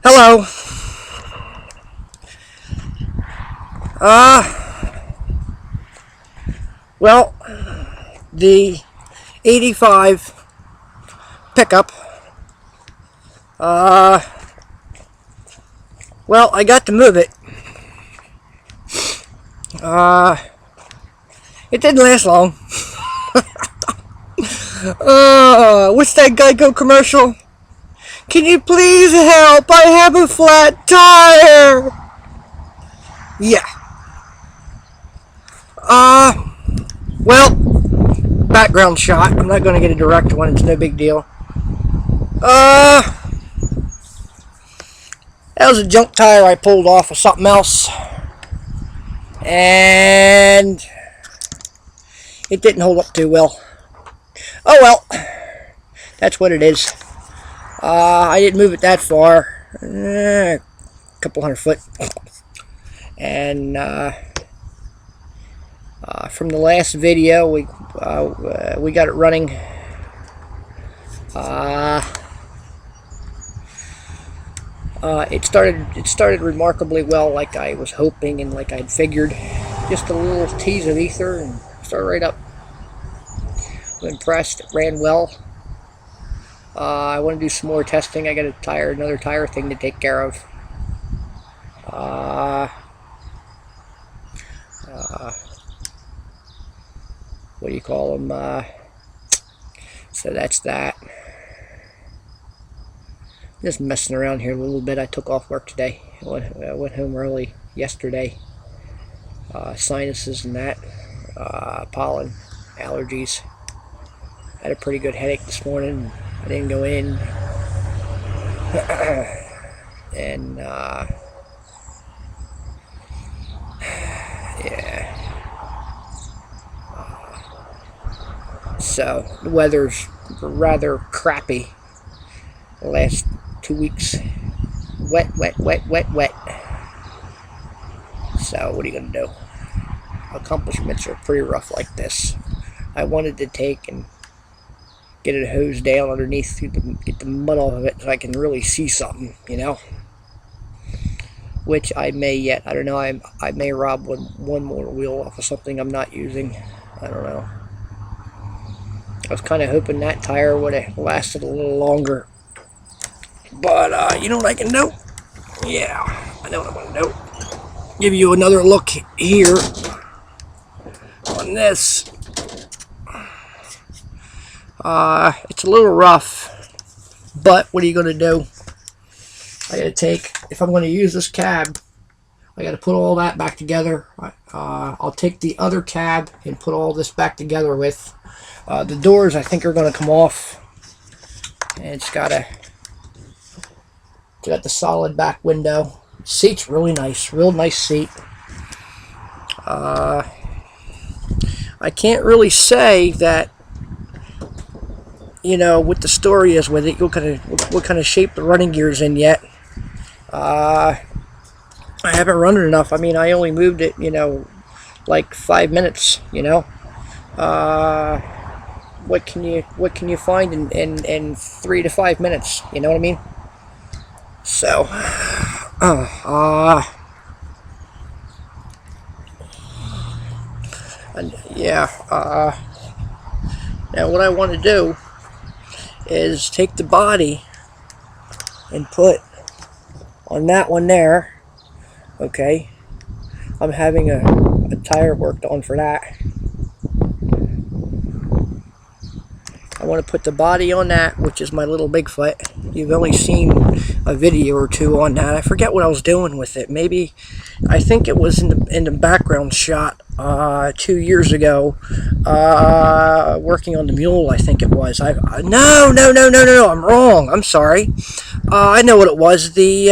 Hello. Well, the 85 pickup. Well, I got to move it. It didn't last long. What's that Geico commercial? Can you please help? I have a flat tire. Yeah. Well, background shot. I'm not going to get a direct one. It's no big deal. That was a junk tire I pulled off of something else. And it didn't hold up too well. Oh well. That's what it is. I didn't move it that far. A couple 100 foot. And from the last video, we got it running. It started remarkably well, like I was hoping and like I'd figured. Just a little tease of ether and started right up. I'm impressed. It ran well. I want to do some more testing. I got another tire thing to take care of. What do you call them? So that's that. Just messing around here a little bit. I took off work today. I went home early yesterday. Sinuses and that. Pollen, allergies. Had a pretty good headache this morning. I didn't go in. And yeah. So the weather's rather crappy the last 2 weeks. Wet. So what are you gonna do? Accomplishments are pretty rough like this. I wanted to take and get it hosed down underneath, get the mud off of it so I can really see something, you know. Which I may yet. I don't know. I may rob one more wheel off of something I'm not using. I don't know. I was kind of hoping that tire would have lasted a little longer. But, you know what I can do? Yeah, I know what I'm going to do. Give you another look here on this. It's a little rough, but what are you going to do? I got to take, if I'm going to use this cab, I got to put all that back together. I'll take the other cab and put all this back together with. The doors, I think, are going to come off. And it's got the solid back window. Seat's really nice, real nice seat. I can't really say that, you know, what the story is with it. What kind of shape the running gear's in yet. I haven't run it enough. I mean, I only moved it, you know, like 5 minutes, you know. What can you find in 3 to 5 minutes? You know what I mean? So, and yeah. Now what I want to do is take the body and put on that one there. Okay, I'm having a tire worked on for that. I want to put the body on that, which is my little Bigfoot. You've only seen a video or two on that. I forget what I was doing with it. Maybe, I think it was in the background shot 2 years ago, working on the mule. I think it was. No, I'm wrong. I'm sorry. I know what it was. The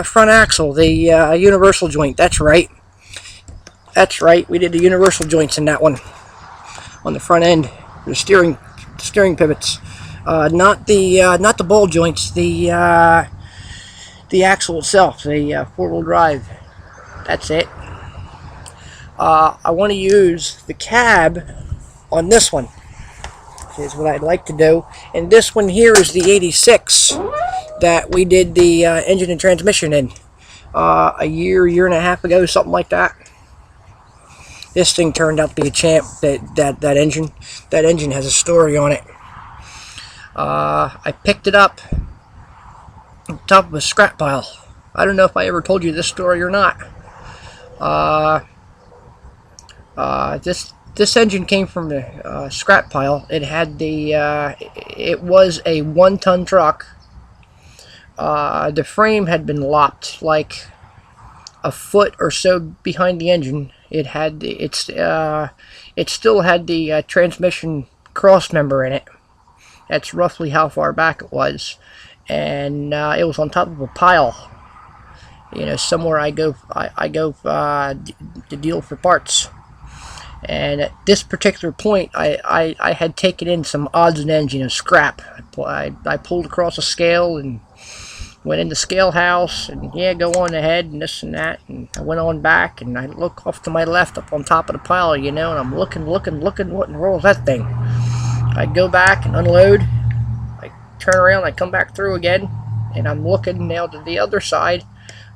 front axle, the universal joint. That's right. We did the universal joints in that one on the front end. The steering pivots, not the ball joints, the axle itself, the four-wheel drive. That's it. I want to use the cab on this one. Is what I'd like to do. And this one here is the 86. that we did the engine and transmission in a year and a half ago, something like that. This thing turned out to be a champ. That engine has a story on it. I picked it up on top of a scrap pile. I don't know if I ever told you this story or not. This engine came from the scrap pile. It had it was a 1-ton truck. The frame had been lopped like a foot or so behind the engine. It had it still had the transmission cross member in it. That's roughly how far back it was, and it was on top of a pile. You know, somewhere I go to deal for parts. And at this particular point, I had taken in some odds and ends, you know, scrap. I pulled across a scale and went in the scale house, and yeah, go on ahead and this and that. And I went on back, and I look off to my left up on top of the pile, you know, and I'm looking, what in the world is that thing? I go back and unload. I turn around, I come back through again, and I'm looking now to the other side,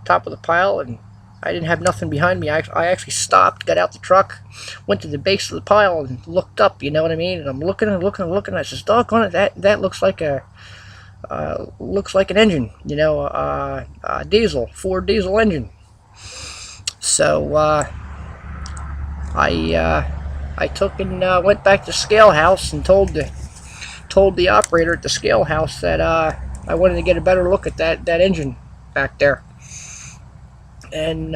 top of the pile, and I didn't have nothing behind me. I actually stopped, got out the truck, went to the base of the pile and looked up, you know what I mean? And I'm looking and looking and looking. I says, doggone it, that looks like an engine, you know, a diesel, Ford diesel engine. So I took and went back to the scale house and told the operator at the scale house that I wanted to get a better look at that engine back there. And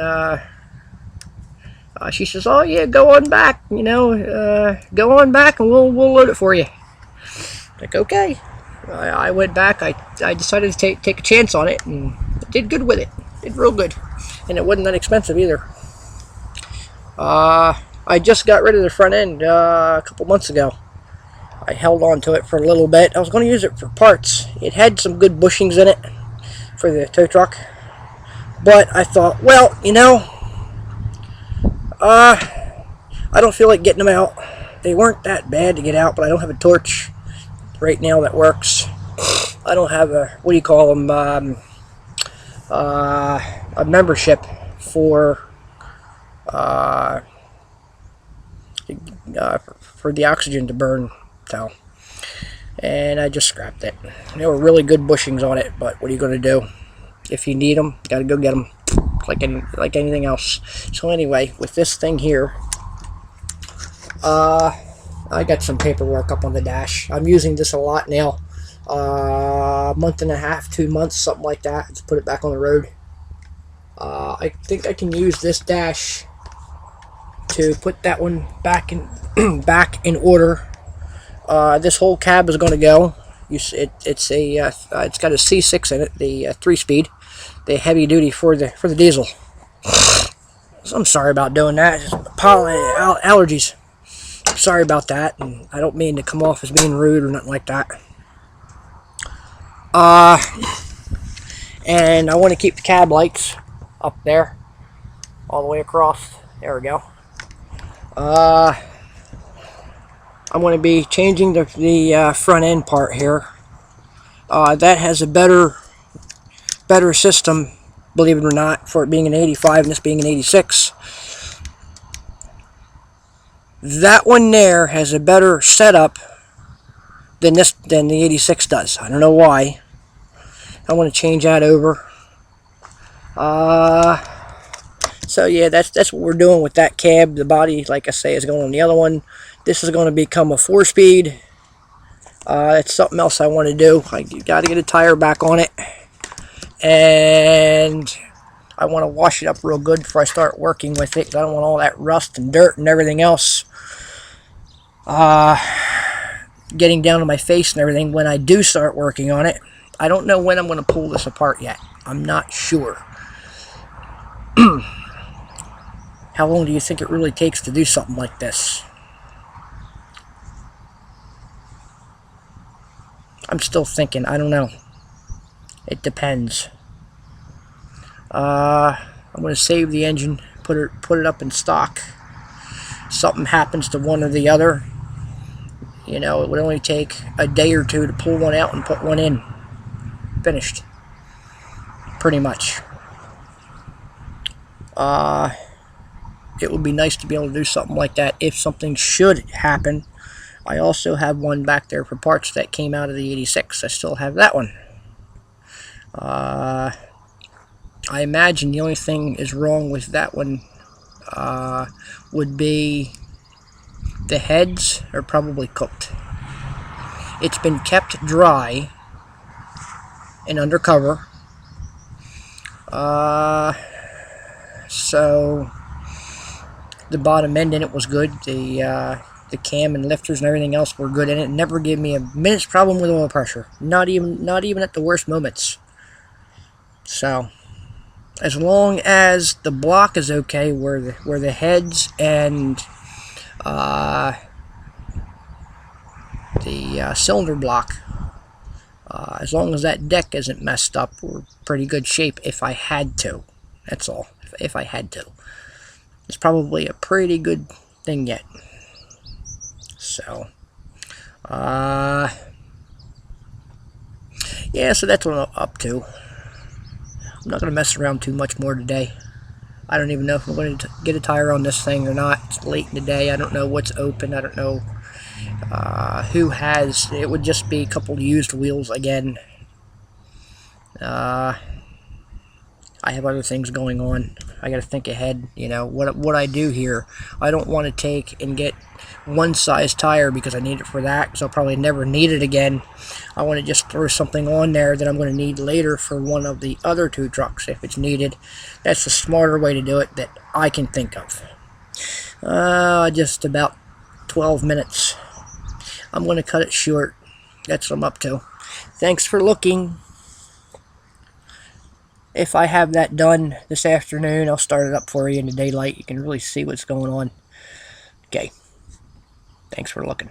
she says, "Oh yeah, go on back. You know, go on back, and we'll load it for you." Like, okay. I went back. I decided to take a chance on it, and did good with it. Did real good, and it wasn't that expensive either. I just got rid of the front end a couple months ago. I held on to it for a little bit. I was going to use it for parts. It had some good bushings in it for the tow truck. But I thought, well, you know, I don't feel like getting them out. They weren't that bad to get out, but I don't have a torch right now that works. I don't have a, what do you call them, a membership for the oxygen to burn towel. And I just scrapped it. There were really good bushings on it, but what are you going to do? If you need them, you gotta go get them, like anything else. So anyway, with this thing here, I got some paperwork up on the dash. I'm using this a lot now. A month and a half, 2 months, something like that. Let's put it back on the road. I think I can use this dash to put that one back in order. This whole cab is going to go. It's got a C6 in it, the 3-speed, the heavy duty for the diesel. So I'm sorry about doing that. Just pollen allergies. Sorry about that, and I don't mean to come off as being rude or nothing like that. And I want to keep the cab lights up there, all the way across. There we go. I'm going to be changing the front end part here. That has a better system, believe it or not, for it being an 85 and this being an 86. That one there has a better setup than the 86 does. I don't know why. I want to change that over. So yeah, that's what we're doing with that cab. The body, like I say, is going on the other one. This is going to become a 4-speed. It's something else I want to do. I got to get a tire back on it, and I want to wash it up real good before I start working with it. I don't want all that rust and dirt and everything else getting down to my face and everything when I do start working on it. I don't know when I'm going to pull this apart yet. I'm not sure. How long do you think it really takes to do something like this? I'm still thinking. I don't know. It depends. I'm going to save the engine, put it up in stock. Something happens to one or the other, you know, it would only take a day or two to pull one out and put one in. Finished. pretty much. It would be nice to be able to do something like that if something should happen. I also have one back there for parts that came out of the 86. I still have that one. I imagine the only thing is wrong with that one would be the heads are probably cooked. It's been kept dry and under cover. So the bottom end in it was good. The cam and lifters and everything else were good in it. It never gave me a minute's problem with oil pressure. Not even at the worst moments. So as long as the block is okay, where the heads and the cylinder block, as long as that deck isn't messed up, we're pretty good shape. If I had to, that's all. If I had to, it's probably a pretty good thing yet. So, yeah, so that's what I'm up to. I'm not going to mess around too much more today. I don't even know if I'm going to get a tire on this thing or not. It's late in the day. I don't know what's open. I don't know who has. It would just be a couple used wheels again. I have other things going on. I got to think ahead. You know what I do here. I don't want to take and get one size tire because I need it for that, because I'll probably never need it again. I want to just throw something on there that I'm going to need later for one of the other two trucks if it's needed. That's the smarter way to do it that I can think of. Just about 12 minutes. I'm going to cut it short. That's what I'm up to. Thanks for looking. If I have that done this afternoon, I'll start it up for you in the daylight. You can really see what's going on. Okay. Thanks for looking.